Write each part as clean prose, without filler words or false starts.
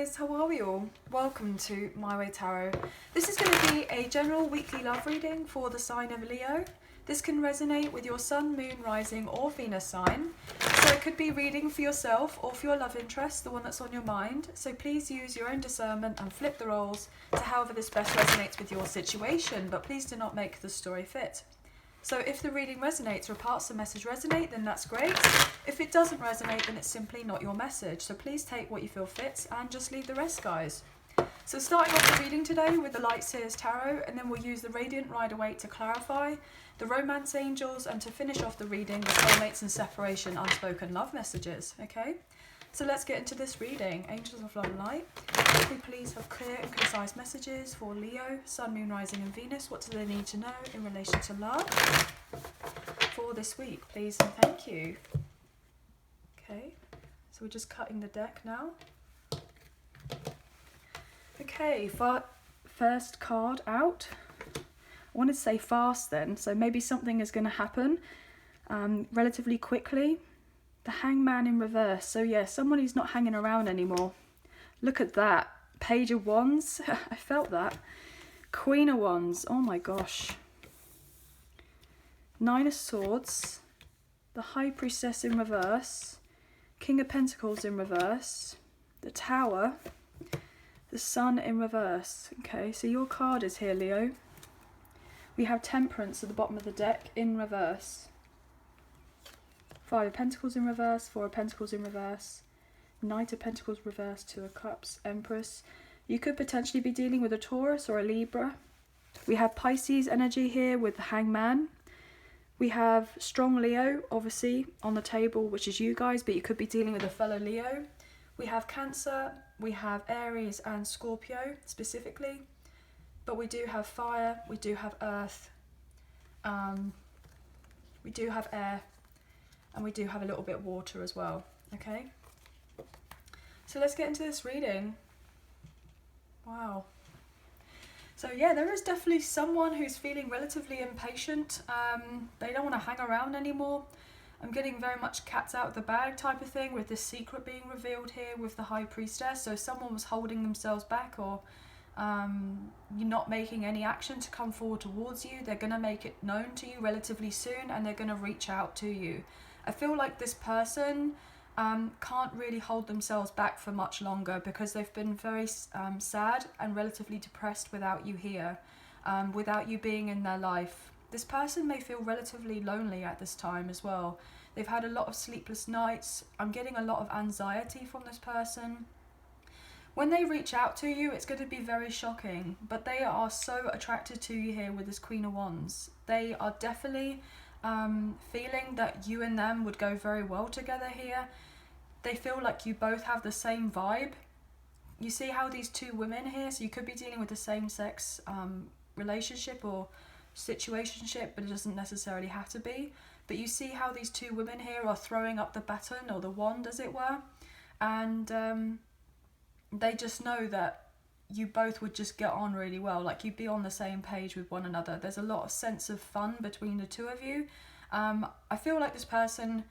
guys, how are we all? Welcome to My Way Tarot. This is going to be a general weekly love reading for the sign of Leo. This can resonate with your sun, moon, rising or Venus sign. So it could be reading for yourself or for your love interest, the one that's on your mind. So please use your own discernment and flip the roles to however this best resonates with your situation, but please do not make the story fit. So if the reading resonates or parts of the message resonate, then that's great. If it doesn't resonate, then it's simply not your message. So please take what you feel fits and just leave the rest, guys. So starting off the reading today with the Light Seer's Tarot, and then we'll use the Radiant Rider-Waite to clarify, the Romance Angels, and to finish off the reading, the Soulmates and Separation Unspoken Love Messages, okay? So let's get into this reading. Angels of Love and Light, can we please have clear and concise messages for Leo, Sun, Moon, Rising and Venus? What do they need to know in relation to love for this week, please and thank you. Okay, so we're just cutting the deck now. Okay, first card out. I wanted to say fast then, so maybe something is going to happen relatively quickly. The Hangman in reverse. So yeah, someone who's not hanging around anymore. Look at that. Page of Wands. I felt that. Queen of Wands. Oh my gosh. Nine of Swords. The High Priestess in reverse. King of Pentacles in reverse. The Tower. The Sun in reverse. Okay, so your card is here, Leo. We have Temperance at the bottom of the deck in reverse. Five of Pentacles in reverse, Four of Pentacles in reverse, Knight of Pentacles reverse, Two of Cups, Empress. You could potentially be dealing with a Taurus or a Libra. We have Pisces energy here with the Hangman. We have strong Leo, obviously, on the table, which is you guys, but you could be dealing with a fellow Leo. We have Cancer, we have Aries and Scorpio specifically, but we do have fire, we do have earth, we do have air, and we do have a little bit of water as well, okay? So let's get into this reading. Wow. So yeah, there is definitely someone who's feeling relatively impatient. They don't want to hang around anymore. I'm getting very much cats out of the bag type of thing with this secret being revealed here with the High Priestess. So someone was holding themselves back, or you're not making any action to come forward towards you. They're going to make it known to you relatively soon, and they're going to reach out to you. I feel like this person can't really hold themselves back for much longer because they've been very sad and relatively depressed without you here, without you being in their life. This person may feel relatively lonely at this time as well. They've had a lot of sleepless nights. I'm getting a lot of anxiety from this person. When they reach out to you, it's going to be very shocking, but they are so attracted to you here with this Queen of Wands. They are definitely feeling that you and them would go very well together here. They feel like you both have the same vibe. You see how these two women here, so you could be dealing with the same sex relationship or situationship, but it doesn't necessarily have to be. But you see how these two women here are throwing up the baton or the wand, as it were, and they just know that you both would just get on really well, like you'd be on the same page with one another. There's a lot of sense of fun between the two of you. I feel like this person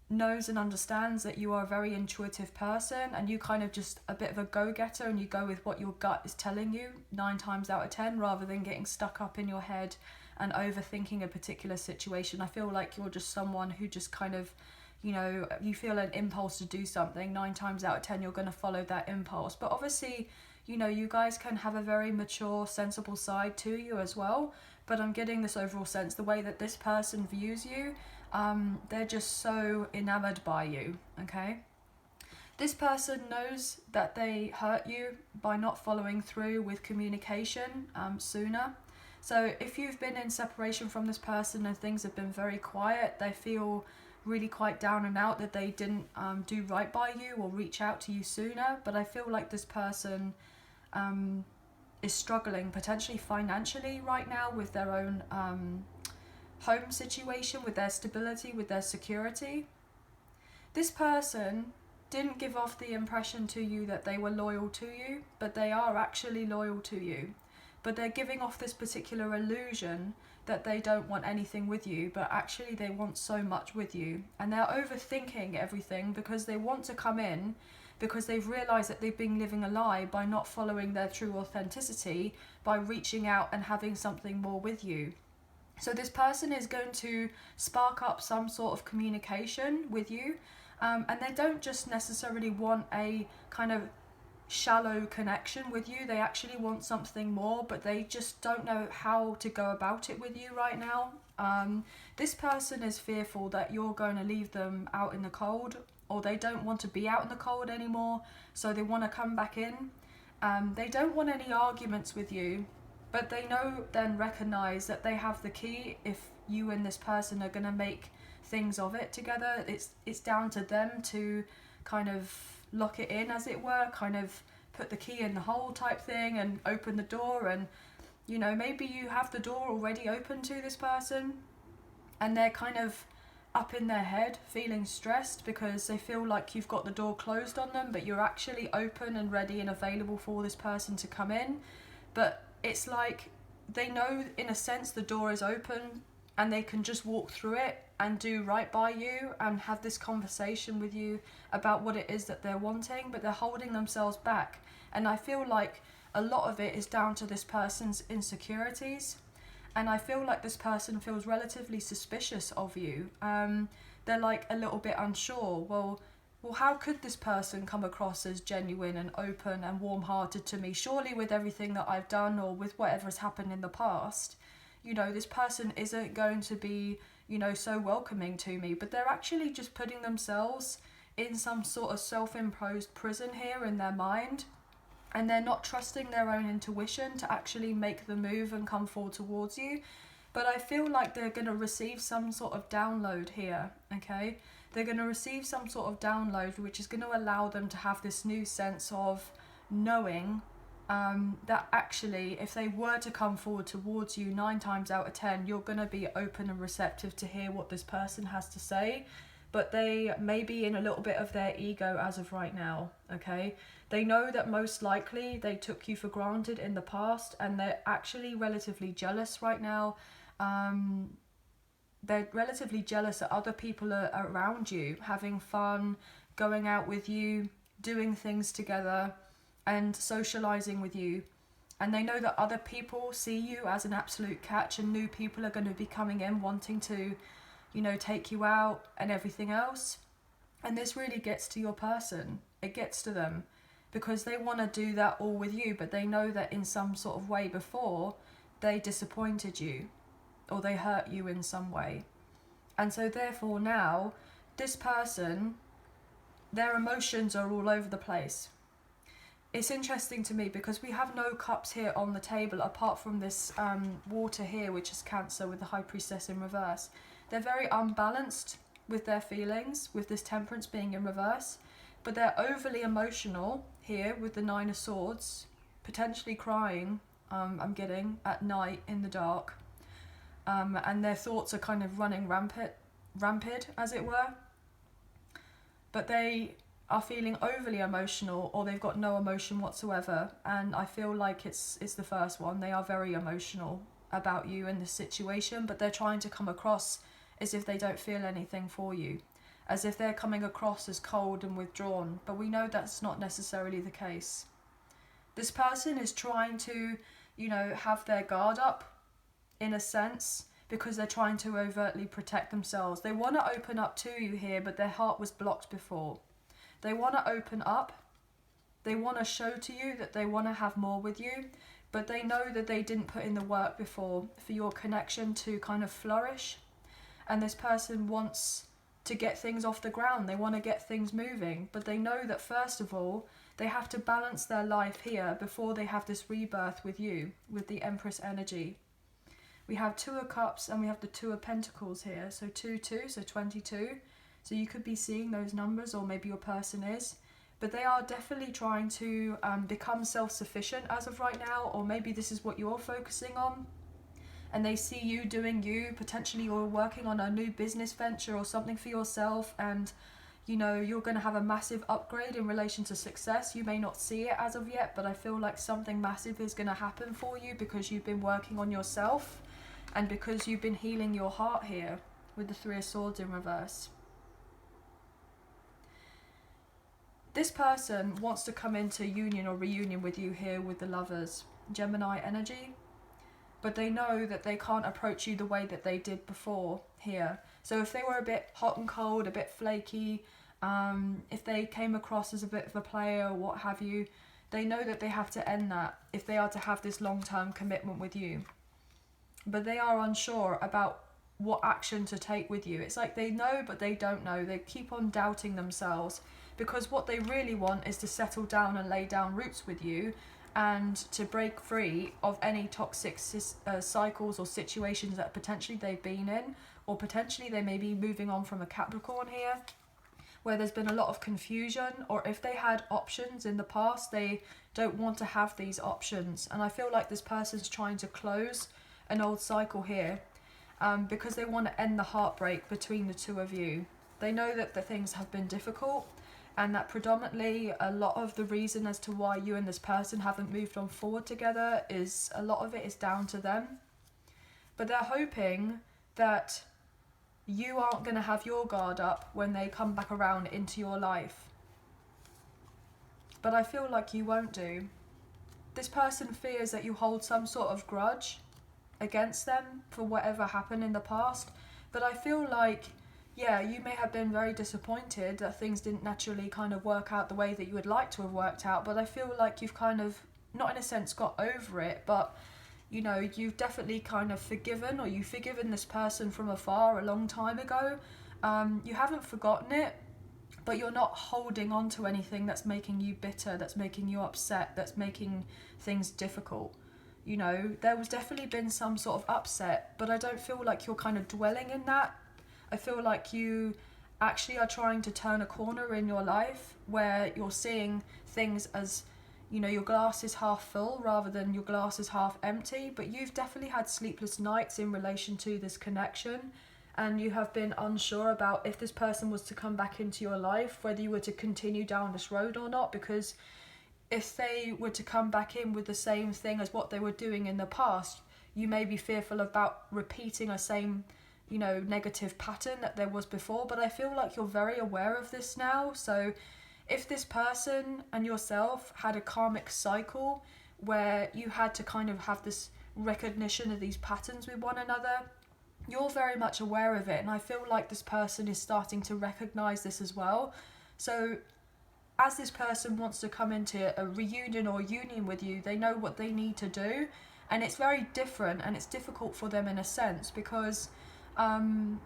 knows and understands that you are a very intuitive person, and you kind of just a bit of a go-getter, and you go with what your gut is telling you 9 times out of 10, rather than getting stuck up in your head and overthinking a particular situation. I feel like you're just someone who just kind of, you know, you feel an impulse to do something, 9 times out of 10 you're going to follow that impulse. But obviously, you know, you guys can have a very mature, sensible side to you as well. But I'm getting this overall sense, the way that this person views you, they're just so enamored by you, okay? This person knows that they hurt you by not following through with communication sooner. So if you've been in separation from this person and things have been very quiet, they feel really quite down and out that they didn't do right by you or reach out to you sooner. But I feel like this person is struggling potentially financially right now with their own home situation, with their stability, with their security. This person didn't give off the impression to you that they were loyal to you, but they are actually loyal to you. But they're giving off this particular illusion that they don't want anything with you, but actually they want so much with you. And they're overthinking everything because they want to come in, because they've realised that they've been living a lie by not following their true authenticity, by reaching out and having something more with you. So this person is going to spark up some sort of communication with you, and they don't just necessarily want a kind of shallow connection with you. They actually want something more, but they just don't know how to go about it with you right now. This person is fearful that you're going to leave them out in the cold, or they don't want to be out in the cold anymore, so they want to come back in. They don't want any arguments with you, but they recognize that they have the key. If you and this person are going to make things of it together, it's down to them to kind of lock it in, as it were, kind of put the key in the hole type thing and open the door. And you know, maybe you have the door already open to this person and they're kind of up in their head feeling stressed because they feel like you've got the door closed on them, but you're actually open and ready and available for this person to come in. But it's like they know in a sense the door is open and they can just walk through it and do right by you and have this conversation with you about what it is that they're wanting, but they're holding themselves back. And I feel like a lot of it is down to this person's insecurities, and I feel like this person feels relatively suspicious of you. They're like a little bit unsure. Well, how could this person come across as genuine and open and warm-hearted to me? Surely with everything that I've done or with whatever has happened in the past, you know, this person isn't going to be, you know, so welcoming to me. But they're actually just putting themselves in some sort of self-imposed prison here in their mind, and they're not trusting their own intuition to actually make the move and come forward towards you. But I feel like they're going to receive some sort of download here, okay? They're going to receive some sort of download which is going to allow them to have this new sense of knowing that actually if they were to come forward towards you, 9 times out of 10 you're going to be open and receptive to hear what this person has to say. But they may be in a little bit of their ego as of right now, okay? They know that most likely they took you for granted in the past, and they're actually relatively jealous right now. They're relatively jealous that other people are around you, having fun, going out with you, doing things together, and socializing with you. And they know that other people see you as an absolute catch, and new people are going to be coming in wanting to, you know, take you out and everything else. And this really gets to your person. It gets to them because they want to do that all with you, but they know that in some sort of way before they disappointed you or they hurt you in some way. And so therefore now this person, their emotions are all over the place. It's interesting to me because we have no cups here on the table apart from this water here, which is Cancer with the High Priestess in reverse. They're very unbalanced with their feelings, with this Temperance being in reverse, but they're overly emotional here with the 9 of Swords, potentially crying, I'm getting, at night in the dark, and their thoughts are kind of running rampant, as it were, but they are feeling overly emotional, or they've got no emotion whatsoever. And I feel like it's the first one. They are very emotional about you in this situation, but they're trying to come across as if they don't feel anything for you, as if they're coming across as cold and withdrawn, but we know that's not necessarily the case. This person is trying to, you know, have their guard up in a sense because they're trying to overtly protect themselves. They want to open up to you here, but their heart was blocked before. They want to open up. They want to show to you that they want to have more with you, but they know that they didn't put in the work before for your connection to kind of flourish. And this person wants to get things off the ground. They want to get things moving, but they know that first of all, they have to balance their life here before they have this rebirth with you, with the Empress energy. We have 2 of Cups and we have the 2 of Pentacles here. So 2, 2, so 22. So you could be seeing those numbers, or maybe your person is. But they are definitely trying to become self-sufficient as of right now, or maybe this is what you're focusing on. And they see you doing you, potentially you're working on a new business venture or something for yourself, and you know, you're going to have a massive upgrade in relation to success. You may not see it as of yet, but I feel like something massive is going to happen for you because you've been working on yourself and because you've been healing your heart here with the 3 of Swords in reverse. This person wants to come into union or reunion with you here with the Lovers, Gemini energy, but they know that they can't approach you the way that they did before here. So if they were a bit hot and cold, a bit flaky, if they came across as a bit of a player or what have you, they know that they have to end that if they are to have this long-term commitment with you. But they are unsure about what action to take with you. It's like they know, but they don't know. They keep on doubting themselves, because what they really want is to settle down and lay down roots with you, and to break free of any toxic cycles or situations that potentially they've been in, or potentially they may be moving on from a Capricorn here, where there's been a lot of confusion, or if they had options in the past, they don't want to have these options. And I feel like this person's trying to close an old cycle here, because they want to end the heartbreak between the two of you. They know that the things have been difficult, and that predominantly a lot of the reason as to why you and this person haven't moved on forward together is, a lot of it is down to them. But they're hoping that you aren't going to have your guard up when they come back around into your life. But I feel like you won't do. This person fears that you hold some sort of grudge against them for whatever happened in the past. But I feel like, yeah, you may have been very disappointed that things didn't naturally kind of work out the way that you would like to have worked out, but I feel like you've kind of, not in a sense got over it, but you know, you've definitely kind of forgiven, or you've forgiven this person from afar a long time ago. You haven't forgotten it, but you're not holding on to anything that's making you bitter, that's making you upset, that's making things difficult. You know, there was definitely been some sort of upset, but I don't feel like you're kind of dwelling in that. I feel like you actually are trying to turn a corner in your life where you're seeing things as, you know, your glass is half full rather than your glass is half empty. But you've definitely had sleepless nights in relation to this connection, and you have been unsure about if this person was to come back into your life, whether you were to continue down this road or not, because if they were to come back in with the same thing as what they were doing in the past, you may be fearful about repeating a same, you know, negative pattern that there was before. But I feel like you're very aware of this now. So if this person and yourself had a karmic cycle where you had to kind of have this recognition of these patterns with one another, you're very much aware of it. And I feel like this person is starting to recognize this as well. So as this person wants to come into a reunion or union with you, they know what they need to do. And it's very different, and it's difficult for them in a sense, because they know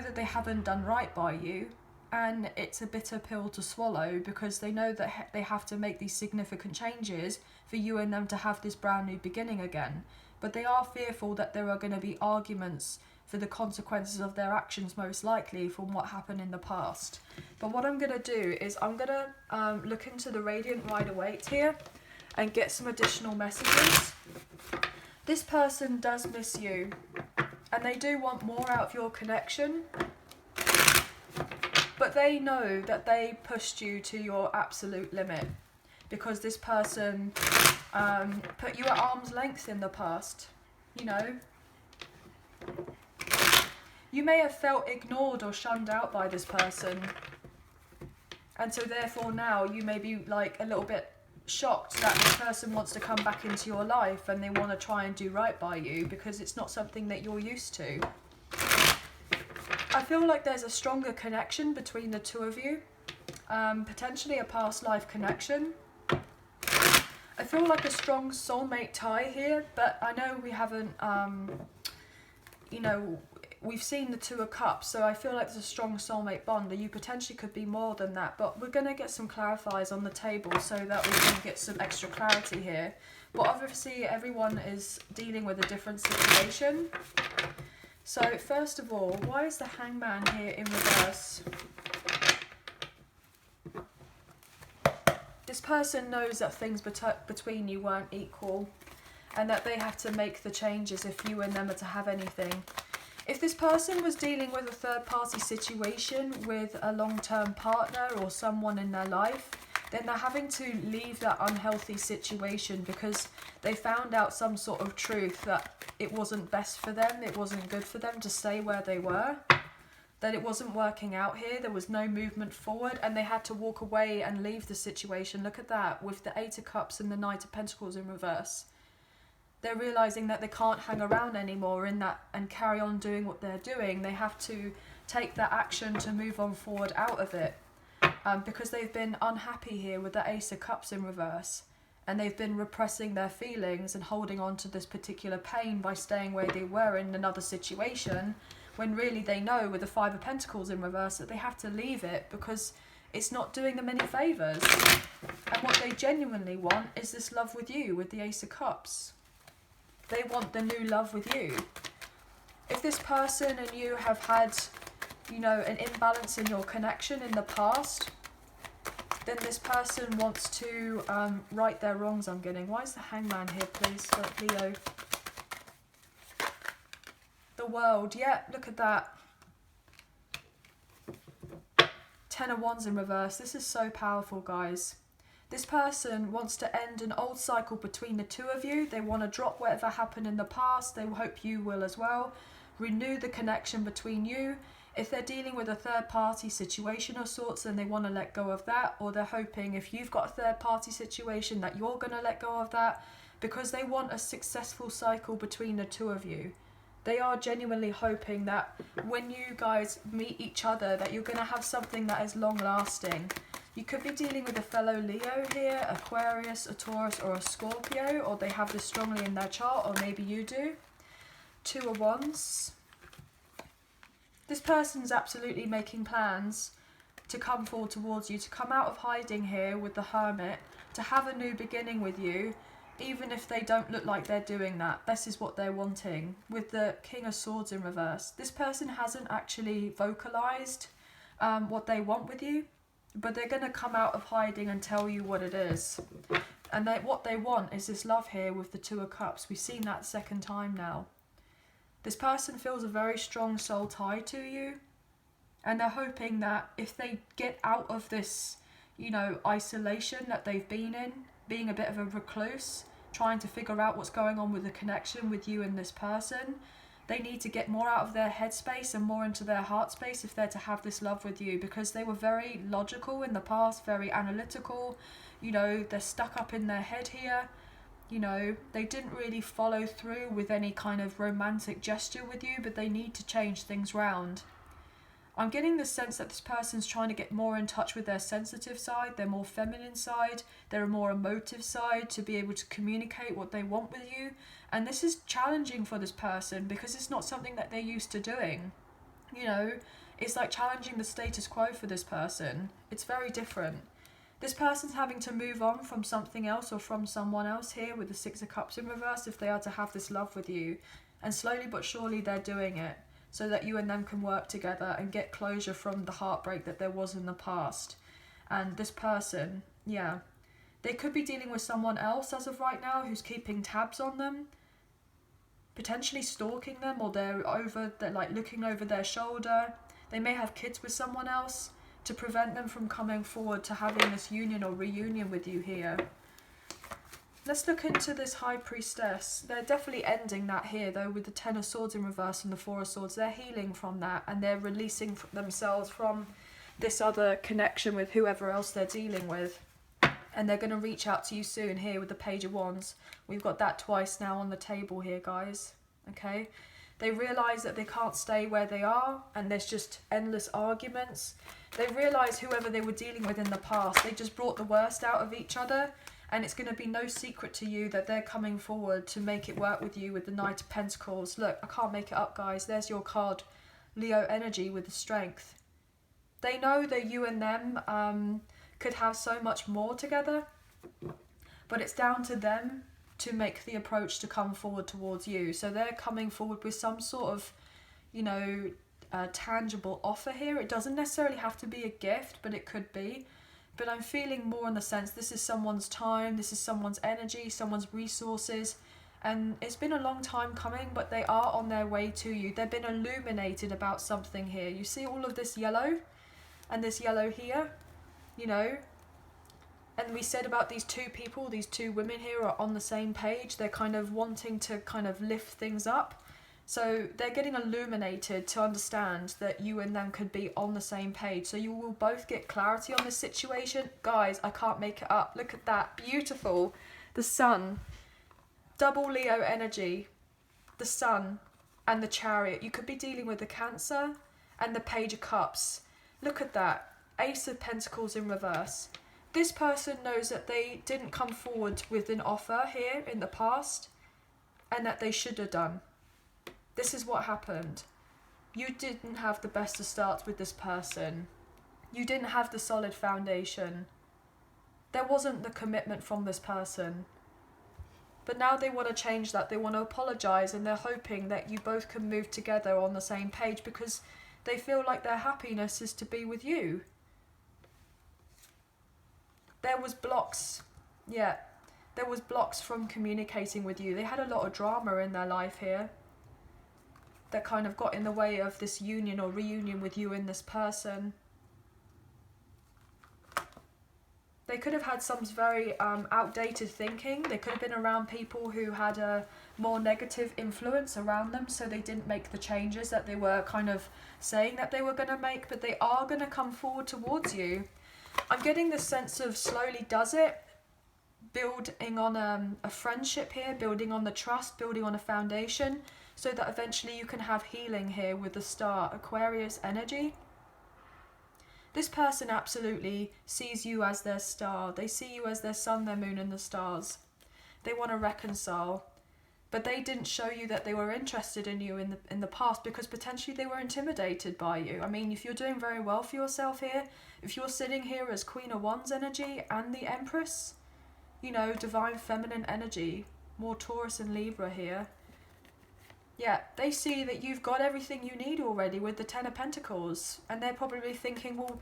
that they haven't done right by you, and it's a bitter pill to swallow, because they know that they have to make these significant changes for you and them to have this brand new beginning again. But they are fearful that there are going to be arguments for the consequences of their actions, most likely from what happened in the past. But what I'm going to do is I'm going to look into the Radiant Rider-Waite here and get some additional messages. This person does miss you, and they do want more out of your connection, but they know that they pushed you to your absolute limit, because this person put you at arm's length in the past. You know, you may have felt ignored or shunned out by this person, and so therefore now you may be like a little bit shocked that this person wants to come back into your life and they want to try and do right by you, because it's not something that you're used to. I feel like there's a stronger connection between the two of you, potentially a past life connection. I feel like a strong soulmate tie here, but I know we haven't, you know, we've seen the Two of Cups, so I feel like there's a strong soulmate bond, and you potentially could be more than that, but we're going to get some clarifiers on the table so that we can get some extra clarity here. But obviously everyone is dealing with a different situation. So first of all, why is the Hangman here in reverse? This person knows that things between you weren't equal, and that they have to make the changes if you and them are to have anything. If this person was dealing with a third-party situation with a long-term partner or someone in their life, then they're having to leave that unhealthy situation because they found out some sort of truth that it wasn't best for them, it wasn't good for them to stay where they were. that it wasn't working out here. There was no movement forward, and they had to walk away and leave the situation. Look at that, with the Eight of Cups and the Knight of Pentacles in reverse. They're realising that they can't hang around anymore in that and carry on doing what they're doing. They have to take that action to move on forward out of it, because they've been unhappy here with the Ace of Cups in reverse, and they've been repressing their feelings and holding on to this particular pain by staying where they were in another situation, when really they know with the Five of Pentacles in reverse that they have to leave it because it's not doing them any favours. And what they genuinely want is this love with you, with the Ace of Cups. They want the new love with you. If this person and you have had, you know, an imbalance in your connection in the past, then this person wants to right their wrongs, I'm getting. Why is the Hangman here, please, Leo? The World, yeah, look at that. Ten of Wands in reverse. This is so powerful, guys. This person wants to end an old cycle between the two of you. They want to drop whatever happened in the past. They hope you will as well. Renew the connection between you. If they're dealing with a third party situation of sorts, then they want to let go of that. Or they're hoping if you've got a third party situation that you're going to let go of that, because they want a successful cycle between the two of you. They are genuinely hoping that when you guys meet each other, that you're going to have something that is long lasting. You could be dealing with a fellow Leo here, Aquarius, a Taurus or a Scorpio, or they have this strongly in their chart, or maybe you do. Two of Wands. This person's absolutely making plans to come forward towards you, to come out of hiding here with the Hermit, to have a new beginning with you, even if they don't look like they're doing that. This is what they're wanting. With the King of Swords in reverse, this person hasn't actually vocalized what they want with you, but they're going to come out of hiding and tell you what it is. And what they want is this love here with the Two of Cups. We've seen that second time now. This person feels a very strong soul tie to you, and they're hoping that if they get out of this, you know, isolation that they've been in, being a bit of a recluse, trying to figure out what's going on with the connection with you and this person, they need to get more out of their head space and more into their heart space if they're to have this love with you, because they were very logical in the past, very analytical, you know, they're stuck up in their head here. You know, they didn't really follow through with any kind of romantic gesture with you, but they need to change things round. I'm getting the sense that this person's trying to get more in touch with their sensitive side, their more feminine side, their more emotive side, to be able to communicate what they want with you. And this is challenging for this person because it's not something that they're used to doing. You know, it's like challenging the status quo for this person. It's very different. This person's having to move on from something else or from someone else here with the Six of Cups in reverse if they are to have this love with you. And slowly but surely they're doing it so that you and them can work together and get closure from the heartbreak that there was in the past. And this person, yeah, they could be dealing with someone else as of right now who's keeping tabs on them, potentially stalking them, or they're like looking over their shoulder. They may have kids with someone else to prevent them from coming forward to having this union or reunion with you here. Let's look into this High Priestess. They're definitely ending that here though with the Ten of Swords in reverse and the Four of Swords. They're healing from that and they're releasing themselves from this other connection with whoever else they're dealing with. And they're going to reach out to you soon here with the Page of Wands. We've got that twice now on the table here, guys. Okay? They realise that they can't stay where they are and there's just endless arguments. They realise whoever they were dealing with in the past, they just brought the worst out of each other, and it's going to be no secret to you that they're coming forward to make it work with you with the Knight of Pentacles. Look, I can't make it up, guys. There's your card, Leo energy with the Strength. They know that you and them could have so much more together, but it's down to them to make the approach to come forward towards you. So they're coming forward with some sort of, you know, tangible offer here. It doesn't necessarily have to be a gift, but it could be. But I'm feeling more in the sense this is someone's time, this is someone's energy, someone's resources, and it's been a long time coming, but they are on their way to you. They've been illuminated about something here. You see all of this yellow and this yellow here, you know. And we said about these two people, these two women here are on the same page. They're kind of wanting to kind of lift things up. So they're getting illuminated to understand that you and them could be on the same page. So you will both get clarity on this situation. Guys, I can't make it up. Look at that. Beautiful. The Sun. Double Leo energy. The Sun and the Chariot. You could be dealing with the Cancer and the Page of Cups. Look at that. Ace of Pentacles in reverse. This person knows that they didn't come forward with an offer here in the past and that they should have done. This is what happened. You didn't have the best of starts with this person. You didn't have the solid foundation. There wasn't the commitment from this person. But now they want to change that. They want to apologise, and they're hoping that you both can move together on the same page because they feel like their happiness is to be with you. There was blocks. Yeah. There was blocks from communicating with you. They had a lot of drama in their life here that kind of got in the way of this union or reunion with you and this person. They could have had some very outdated thinking. They could have been around people who had a more negative influence around them, so they didn't make the changes that they were kind of saying that they were going to make, but they are going to come forward towards you. I'm getting this sense of slowly does it, building on a friendship here, building on the trust, building on a foundation, so that eventually you can have healing here with the Star, Aquarius energy. This person absolutely sees you as their star. They see you as their sun, their moon, and the stars. They want to reconcile, but they didn't show you that they were interested in you in the past because potentially they were intimidated by you. I mean, if you're doing very well for yourself here, if you're sitting here as Queen of Wands energy and the Empress, you know, divine feminine energy, more Taurus and Libra here. Yeah, they see that you've got everything you need already with the Ten of Pentacles, and they're probably thinking, well,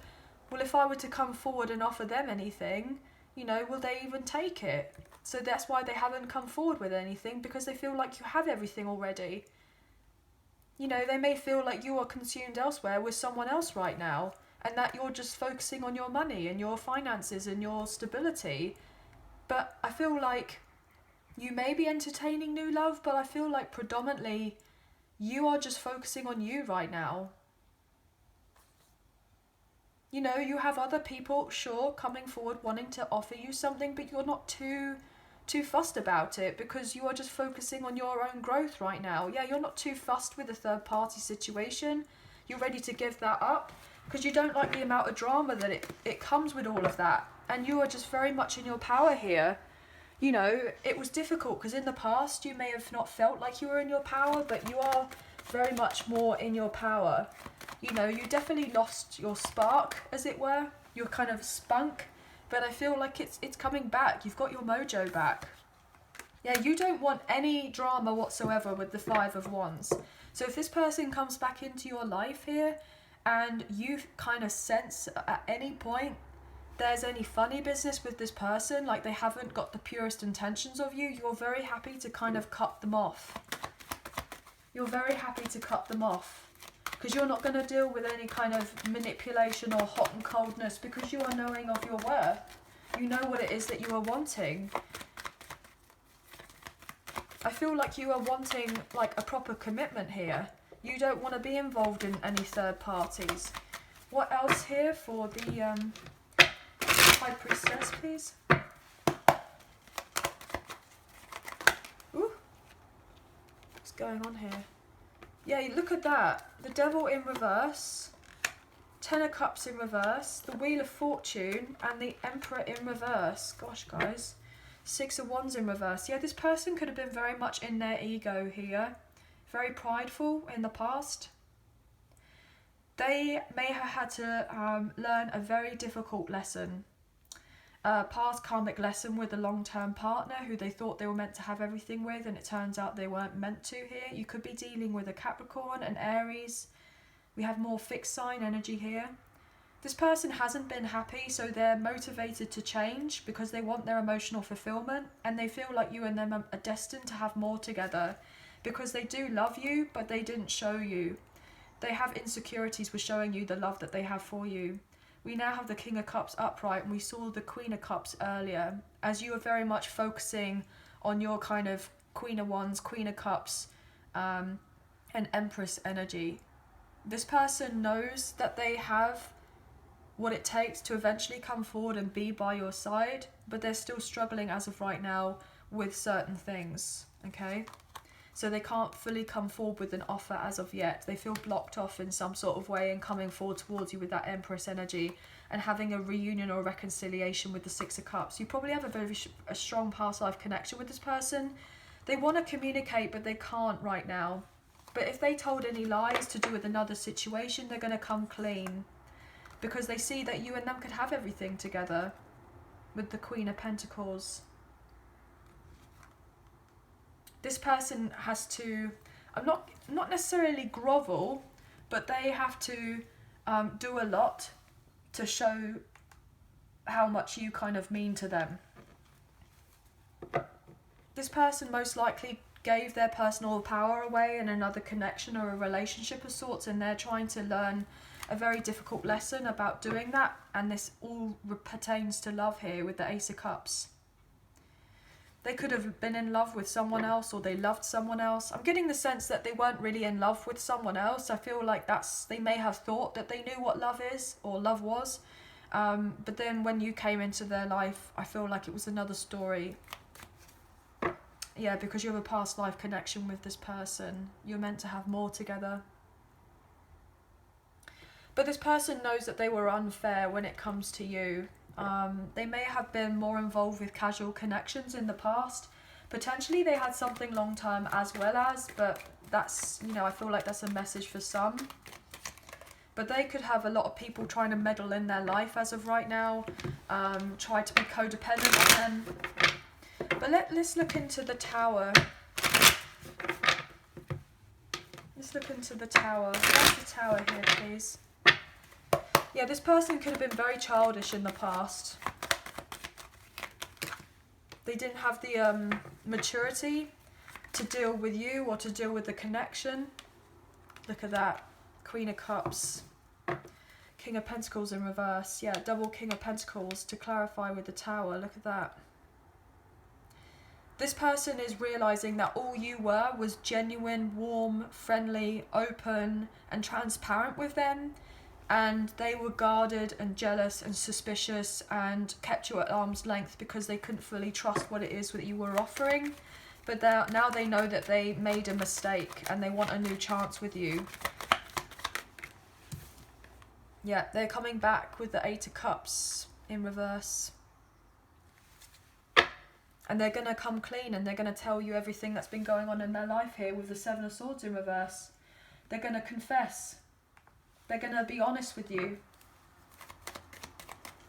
if I were to come forward and offer them anything, you know, will they even take it? So that's why they haven't come forward with anything, because they feel like you have everything already. You know, they may feel like you are consumed elsewhere with someone else right now, and that you're just focusing on your money and your finances and your stability. But I feel like you may be entertaining new love, but I feel like predominantly you are just focusing on you right now. You know, you have other people, sure, coming forward wanting to offer you something, but you're not too fussed about it because you are just focusing on your own growth right now. Yeah, you're not too fussed with the third party situation. You're ready to give that up because you don't like the amount of drama that it comes with all of that. And you are just very much in your power here. You know, it was difficult because in the past you may have not felt like you were in your power, but you are very much more in your power. You know, you definitely lost your spark, as it were, your kind of spunk, but I feel like it's coming back. You've got your mojo back. Yeah, you don't want any drama whatsoever with the Five of Wands. So if this person comes back into your life here and you kind of sense at any point there's any funny business with this person, like they haven't got the purest intentions of you, you're very happy to kind of cut them off. You're very happy to cut them off because you're not going to deal with any kind of manipulation or hot and coldness because you are knowing of your worth. You know what it is that you are wanting. I feel like you are wanting like a proper commitment here. You don't want to be involved in any third parties. What else here for the High Priestess, please? Ooh. What's going on here? Yeah, look at that. The Devil in reverse, Ten of Cups in reverse, the Wheel of Fortune, and the Emperor in reverse. Gosh, guys. Six of Wands in reverse. Yeah, this person could have been very much in their ego here. Very prideful in the past. They may have had to learn a very difficult lesson. Past karmic lesson with a long-term partner who they thought they were meant to have everything with, and it turns out they weren't meant to here. You could be dealing with a Capricorn, an Aries. We have more fixed sign energy here. This person hasn't been happy, so they're motivated to change because they want their emotional fulfillment, and they feel like you and them are destined to have more together because they do love you, but they didn't show you. They have insecurities with showing you the love that they have for you. We now have the King of Cups upright, and we saw the Queen of Cups earlier, as you are very much focusing on your kind of Queen of Wands, Queen of Cups and Empress energy. This person knows that they have what it takes to eventually come forward and be by your side, but they're still struggling as of right now with certain things, okay? So they can't fully come forward with an offer as of yet. They feel blocked off in some sort of way, and coming forward towards you with that Empress energy and having a reunion or reconciliation with the Six of Cups. You probably have a strong past life connection with this person. They want to communicate, but they can't right now. But if they told any lies to do with another situation, they're going to come clean, because they see that you and them could have everything together with the Queen of Pentacles. This person has to, not necessarily grovel, but they have to do a lot to show how much you kind of mean to them. This person most likely gave their personal power away in another connection or a relationship of sorts, and they're trying to learn a very difficult lesson about doing that, and this all pertains to love here with the Ace of Cups. They could have been in love with someone else, or they loved someone else. I'm getting the sense that they weren't really in love with someone else. I feel like they may have thought that they knew what love is, or love was. But then when you came into their life, I feel like it was another story. Yeah, because you have a past life connection with this person. You're meant to have more together. But this person knows that they were unfair when it comes to you. They may have been more involved with casual connections in the past. Potentially they had something long term as well as, but that's, I feel like that's a message for some. But they could have a lot of people trying to meddle in their life as of right now, try to be codependent on them. But let's look into the Tower. Let's look into the Tower. Where's the Tower here, please? Yeah, this person could have been very childish in the past. They didn't have the maturity to deal with you or to deal with the connection. Look at that. Queen of Cups. King of Pentacles in reverse. Yeah, double King of Pentacles to clarify with the Tower. Look at that. This person is realising that all you were was genuine, warm, friendly, open and transparent with them. And they were guarded and jealous and suspicious and kept you at arm's length because they couldn't fully trust what it is that you were offering. But now they know that they made a mistake and they want a new chance with you. Yeah, they're coming back with the Eight of Cups in reverse. And they're going to come clean and they're going to tell you everything that's been going on in their life here with the Seven of Swords in reverse. They're going to confess. They're going to be honest with you.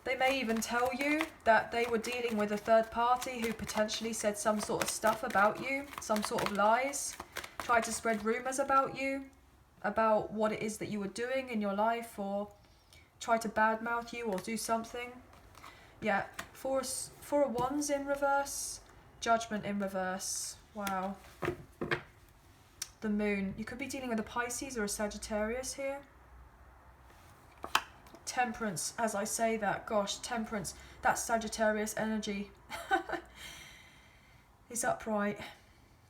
They may even tell you that they were dealing with a third party who potentially said some sort of stuff about you, some sort of lies, tried to spread rumours about you, about what it is that you were doing in your life, or try to badmouth you or do something. Yeah, Four of Wands in reverse, Judgment in reverse. Wow. The Moon. You could be dealing with a Pisces or a Sagittarius here. Temperance, as I say that, gosh, Temperance, that's Sagittarius energy. It's upright.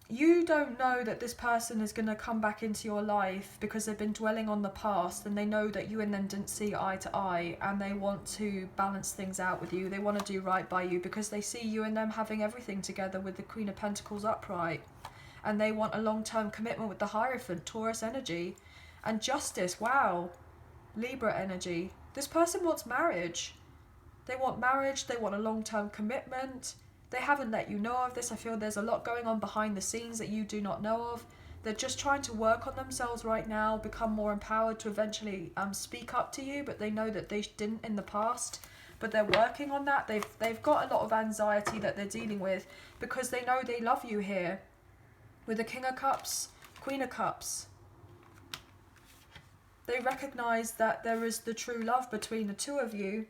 You don't know that this person is going to come back into your life because they've been dwelling on the past, and they know that you and them didn't see eye to eye, and they want to balance things out with you. They want to do right by you because they see you and them having everything together with the Queen of Pentacles upright, and they want a long-term commitment with the Hierophant, Taurus energy, and Justice, wow, Libra energy. This person wants marriage. They want marriage, they want a long-term commitment. They haven't let you know of this. I feel there's a lot going on behind the scenes that you do not know of. They're just trying to work on themselves right now, become more empowered to eventually speak up to you, but they know that they didn't in the past. But they're working on that. They've got a lot of anxiety that they're dealing with because they know they love you here. With the King of Cups, Queen of Cups. They recognise that there is the true love between the two of you,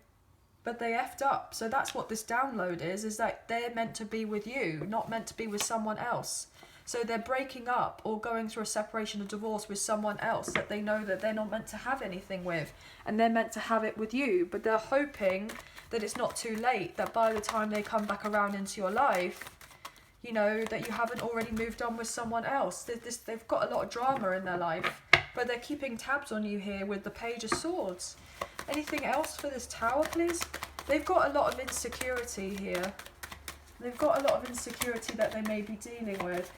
but they effed up. So that's what this download is that they're meant to be with you, not meant to be with someone else. So they're breaking up or going through a separation or divorce with someone else that they know that they're not meant to have anything with, and they're meant to have it with you. But they're hoping that it's not too late, that by the time they come back around into your life, you know, that you haven't already moved on with someone else. They've got a lot of drama in their life, but they're keeping tabs on you here with the Page of Swords. Anything else for this Tower, please? They've got a lot of insecurity here. They've got a lot of insecurity that they may be dealing with.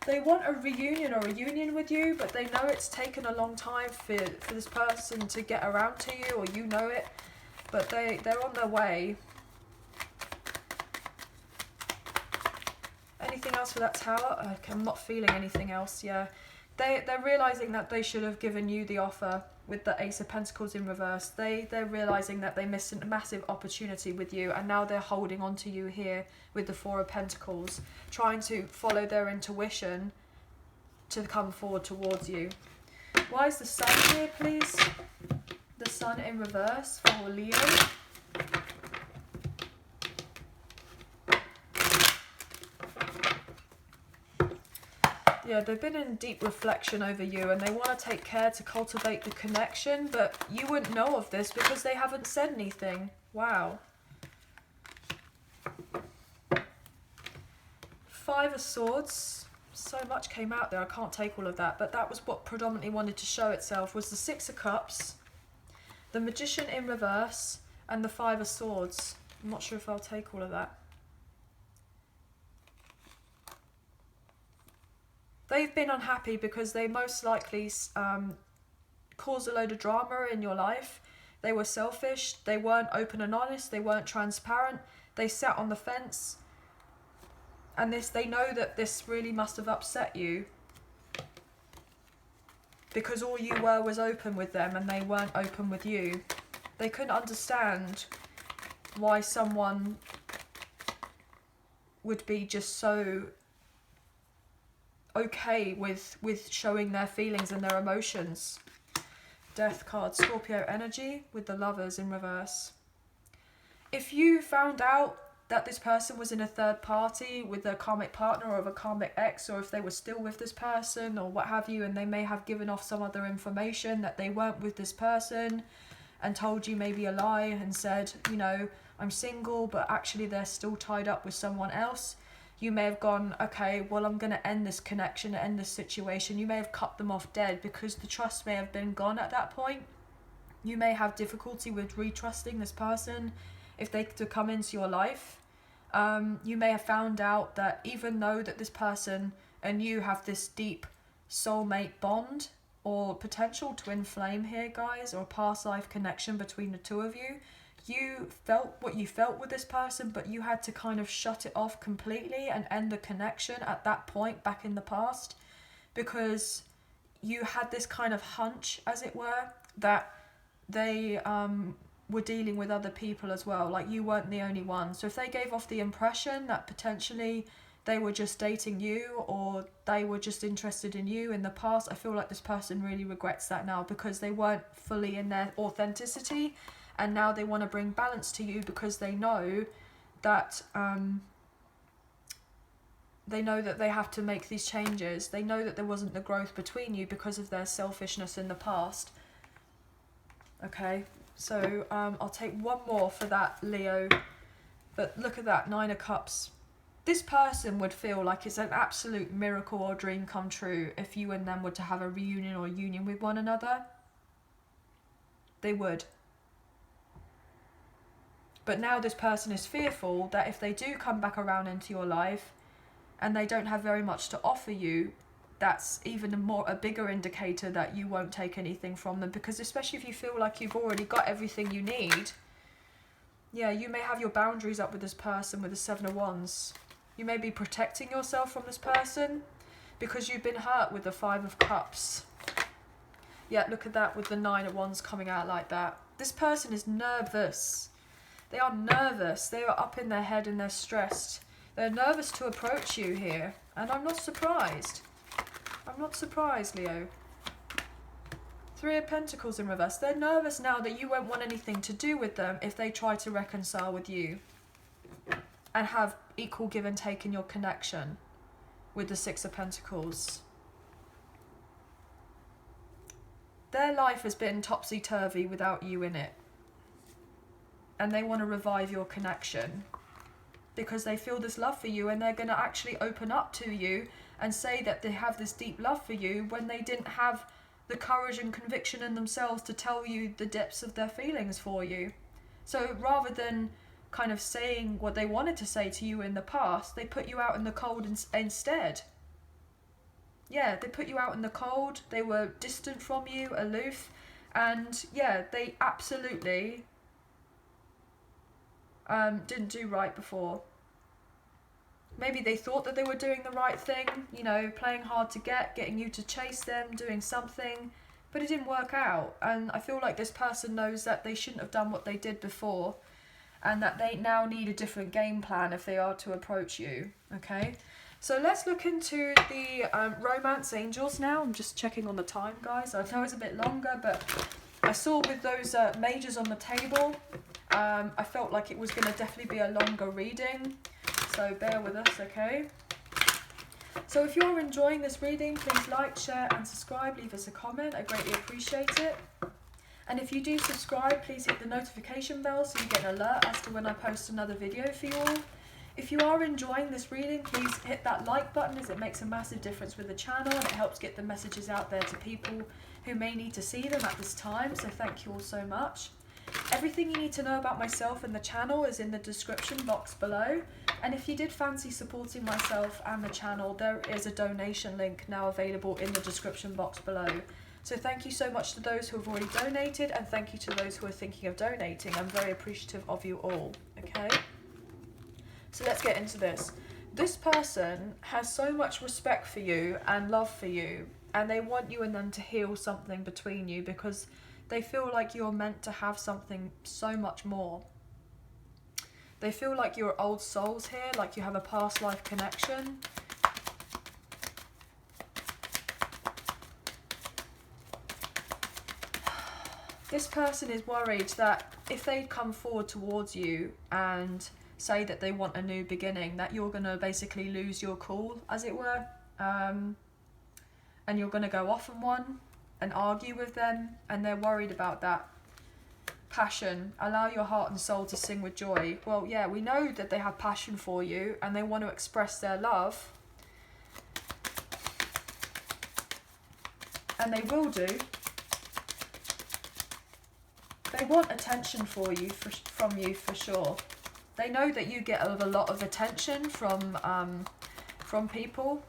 They want a reunion or a union with you, but they know it's taken a long time for this person to get around to you, or you know it. But they're on their way. Anything else for that Tower? Okay, I'm not feeling anything else, yeah. They're realising that they should have given you the offer with the Ace of Pentacles in reverse. They're realising that they missed a massive opportunity with you, and now they're holding on to you here with the Four of Pentacles, trying to follow their intuition to come forward towards you. Why is the Sun here, please? The Sun in reverse for Leo. Yeah, they've been in deep reflection over you, and they want to take care to cultivate the connection, but you wouldn't know of this because they haven't said anything. Wow. Five of Swords. So much came out there, I can't take all of that, but that was what predominantly wanted to show itself, was the Six of Cups, the Magician in reverse, and the Five of Swords. I'm not sure if I'll take all of that. They've been unhappy because they most likely caused a load of drama in your life. They were selfish, they weren't open and honest, they weren't transparent, they sat on the fence. And they know that this really must have upset you. Because all you were was open with them and they weren't open with you. They couldn't understand why someone would be just so okay with showing their feelings and their emotions. Death card, Scorpio energy with the Lovers in reverse. If you found out that this person was in a third party with a karmic partner or of a karmic ex, or if they were still with this person or what have you, and they may have given off some other information that they weren't with this person and told you maybe a lie and said, you know, I'm single, but actually they're still tied up with someone else, you may have gone, okay, well, I'm going to end this connection, end this situation. You may have cut them off dead because the trust may have been gone at that point. You may have difficulty with retrusting this person if they to come into your life. You may have found out that even though that this person and you have this deep soulmate bond or potential twin flame here, guys, or a past life connection between the two of you, you felt what you felt with this person, but you had to kind of shut it off completely and end the connection at that point back in the past, because you had this kind of hunch, as it were, that they were dealing with other people as well. Like, you weren't the only one. So if they gave off the impression that potentially they were just dating you or they were just interested in you in the past, I feel like this person really regrets that now, because they weren't fully in their authenticity, and now they want to bring balance to you because they know that they have to make these changes. They know that there wasn't the growth between you because of their selfishness in the past. Okay, so I'll take one more for that, Leo. But look at that, Nine of Cups. This person would feel like it's an absolute miracle or dream come true if you and them were to have a reunion or union with one another. They would. But now this person is fearful that if they do come back around into your life and they don't have very much to offer you, that's even a bigger indicator that you won't take anything from them, because especially if you feel like you've already got everything you need, yeah, you may have your boundaries up with this person with the Seven of Wands. You may be protecting yourself from this person because you've been hurt with the Five of Cups. Yeah, look at that with the Nine of Wands coming out like that. This person is nervous. They are nervous. They are up in their head and they're stressed. They're nervous to approach you here, and I'm not surprised. I'm not surprised, Leo. Three of Pentacles in reverse. They're nervous now that you won't want anything to do with them if they try to reconcile with you and have equal give and take in your connection with the Six of Pentacles. Their life has been topsy-turvy without you in it. and they want to revive your connection because they feel this love for you, and they're going to actually open up to you and say that they have this deep love for you when they didn't have the courage and conviction in themselves to tell you the depths of their feelings for you. So rather than kind of saying what they wanted to say to you in the past, they put you out in the cold instead. Yeah, they put you out in the cold, they were distant from you, aloof, and yeah, they absolutely didn't do right before. Maybe they thought that they were doing the right thing, you know, playing hard to get, getting you to chase them, doing something, but it didn't work out. And I feel like this person knows that they shouldn't have done what they did before, and that they now need a different game plan if they are to approach you, okay? So let's look into the romance angels now. I'm just checking on the time, guys. I know it's a bit longer, but I saw with those majors on the table, I felt like it was going to definitely be a longer reading. So bear with us, okay? So if you're enjoying this reading, please like, share and subscribe. Leave us a comment. I greatly appreciate it. And if you do subscribe, please hit the notification bell so you get an alert as to when I post another video for you all. If you are enjoying this reading, please hit that like button, as it makes a massive difference with the channel and it helps get the messages out there to people who may need to see them at this time. So thank you all so much. Everything you need to know about myself and the channel is in the description box below. And if you did fancy supporting myself and the channel, there is a donation link now available in the description box below. So thank you so much to those who have already donated, and thank you to those who are thinking of donating. I'm very appreciative of you all, okay? So let's get into this. This person has so much respect for you and love for you, and they want you and them to heal something between you because they feel like you're meant to have something so much more. They feel like you're old souls here, like you have a past life connection. This person is worried that if they come forward towards you and say that they want a new beginning, that you're going to basically lose your cool, as it were, and you're going to go off on one and argue with them, and they're worried about that. Passion. Allow your heart and soul to sing with joy. Well, yeah, we know that they have passion for you and they want to express their love, and they will do. They want attention from you for sure. They know that you get a lot of attention from people.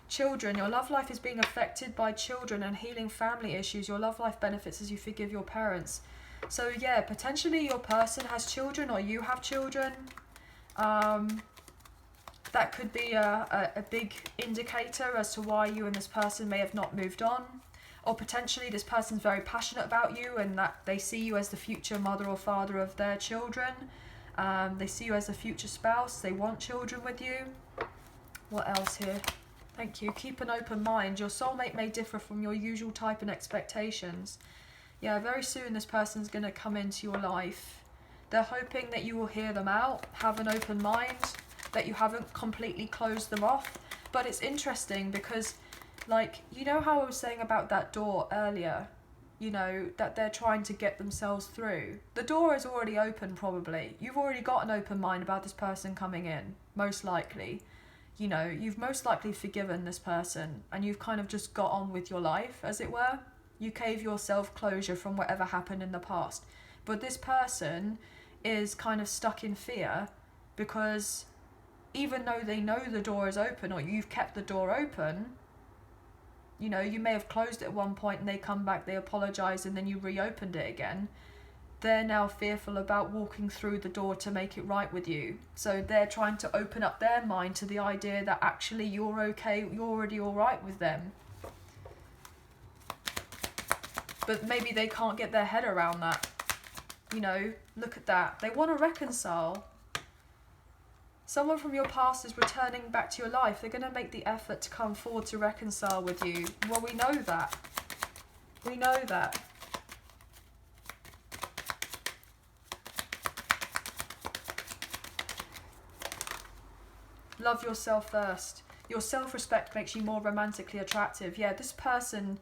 Children, your love life is being affected by children and healing family issues. Your love life benefits as you forgive your parents. So yeah, potentially your person has children or you have children. That could be a big indicator as to why you and this person may have not moved on. Or potentially this person's very passionate about you and that they see you as the future mother or father of their children. They see you as a future spouse. They want children with you. What else here? Thank you. Keep an open mind. Your soulmate may differ from your usual type and expectations. Yeah, very soon this person's going to come into your life. They're hoping that you will hear them out, have an open mind, that you haven't completely closed them off. But it's interesting because, like, you know how I was saying about that door earlier? You know, that they're trying to get themselves through. The door is already open probably. You've already got an open mind about this person coming in, most likely. You know, you've most likely forgiven this person and you've kind of just got on with your life, as it were. You gave yourself closure from whatever happened in the past. But this person is kind of stuck in fear because even though they know the door is open or you've kept the door open, you know, you may have closed it at one point and they come back, they apologise and then you reopened it again. They're now fearful about walking through the door to make it right with you. So they're trying to open up their mind to the idea that actually you're okay, you're already alright with them. But maybe they can't get their head around that. You know, look at that. They want to reconcile. Someone from your past is returning back to your life. They're going to make the effort to come forward to reconcile with you. Well, we know that. We know that. Love yourself first. Your self-respect makes you more romantically attractive. Yeah, this person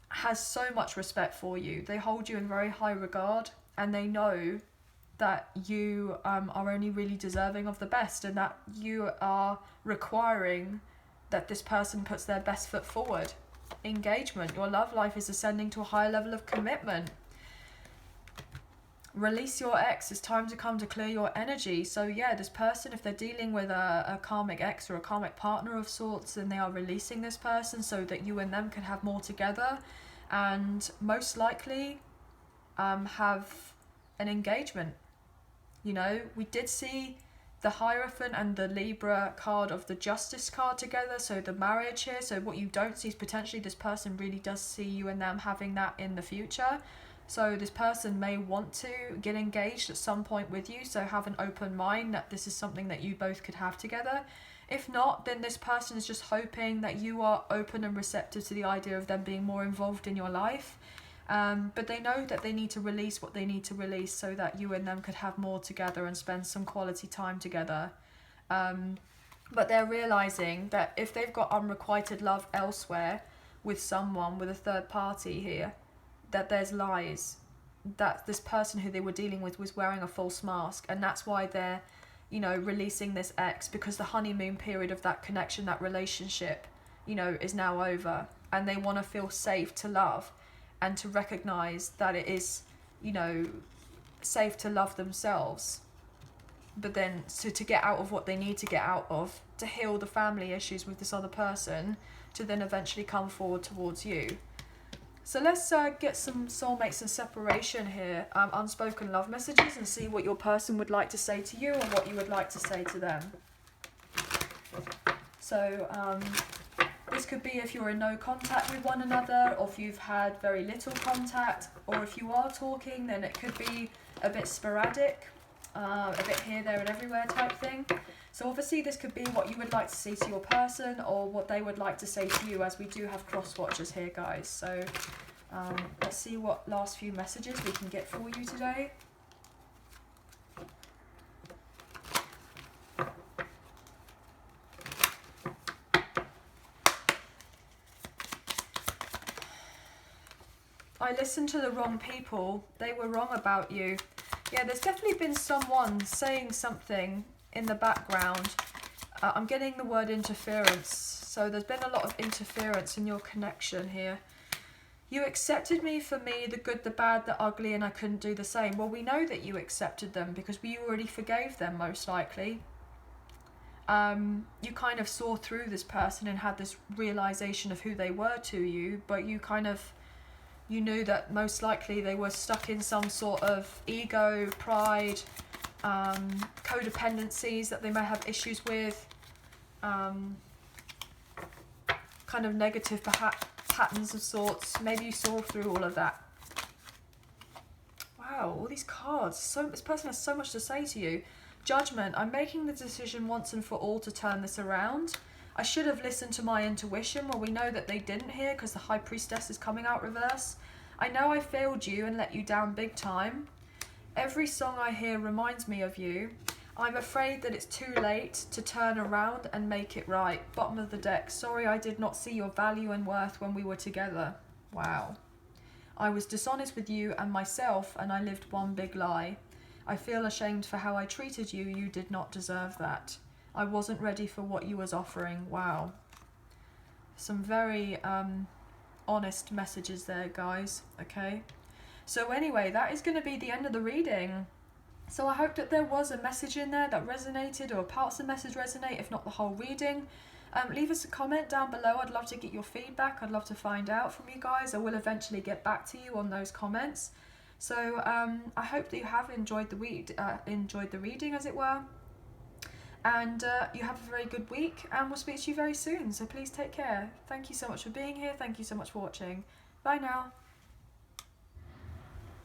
has so much respect for you. They hold you in very high regard and they know that you are only really deserving of the best, and that you are requiring that this person puts their best foot forward. Engagement. Your love life is ascending to a higher level of commitment. Release your ex. It's time to come to clear your energy. So yeah, this person, if they're dealing with a karmic ex or a karmic partner of sorts, then they are releasing this person so that you and them can have more together, and most likely have an engagement. You know, we did see the Hierophant and the Libra card of the Justice card together, so the marriage here. So what you don't see is potentially this person really does see you and them having that in the future. So this person may want to get engaged at some point with you, so have an open mind that this is something that you both could have together. If not, then this person is just hoping that you are open and receptive to the idea of them being more involved in your life. But they know that they need to release what they need to release so that you and them could have more together and spend some quality time together. But they're realizing that if they've got unrequited love elsewhere with someone, with a third party here, that there's lies, that this person who they were dealing with was wearing a false mask, and that's why they're, you know, releasing this ex, because the honeymoon period of that connection, that relationship, you know, is now over, and they want to feel safe to love and to recognize that it is, you know, safe to love themselves, but then to get out of what they need to get out of, to heal the family issues with this other person, to then eventually come forward towards you. So let's get some soulmates and separation here, unspoken love messages, and see what your person would like to say to you and what you would like to say to them. So this could be if you're in no contact with one another, or if you've had very little contact, or if you are talking, then it could be a bit sporadic, a bit here, there and everywhere type thing. So obviously this could be what you would like to say to your person, or what they would like to say to you, as we do have cross watchers here, guys. So let's see what last few messages we can get for you today. I listened to the wrong people. They were wrong about you. Yeah, there's definitely been someone saying something in the background. I'm getting the word interference. So there's been a lot of interference in your connection here. You accepted me for me, the good, the bad, the ugly, and I couldn't do the same. Well, we know that you accepted them because we already forgave them, most likely. You kind of saw through this person and had this realization of who they were to you, but you knew that most likely they were stuck in some sort of ego, pride, codependencies that they may have issues with, kind of negative patterns of sorts. Maybe you saw through all of that. Wow, all these cards. This person has so much to say to you. Judgment. I'm making the decision once and for all to turn this around. I should have listened to my intuition. Well, we know that they didn't here because the High Priestess is coming out reverse. I know I failed you and let you down big time. Every song I hear reminds me of you. I'm afraid that it's too late to turn around and make it right. Bottom of the deck. Sorry I did not see your value and worth when we were together. Wow. I was dishonest with you and myself, and I lived one big lie. I feel ashamed for how I treated you. You did not deserve that. I wasn't ready for what you was offering. Wow. Some very honest messages there, guys. Okay. So anyway, that is going to be the end of the reading. So I hope that there was a message in there that resonated, or parts of the message resonate, if not the whole reading. Leave us a comment down below. I'd love to get your feedback. I'd love to find out from you guys. I will eventually get back to you on those comments. So I hope that you have enjoyed the reading, as it were. And you have a very good week, and we'll speak to you very soon. So please take care. Thank you so much for being here. Thank you so much for watching. Bye now.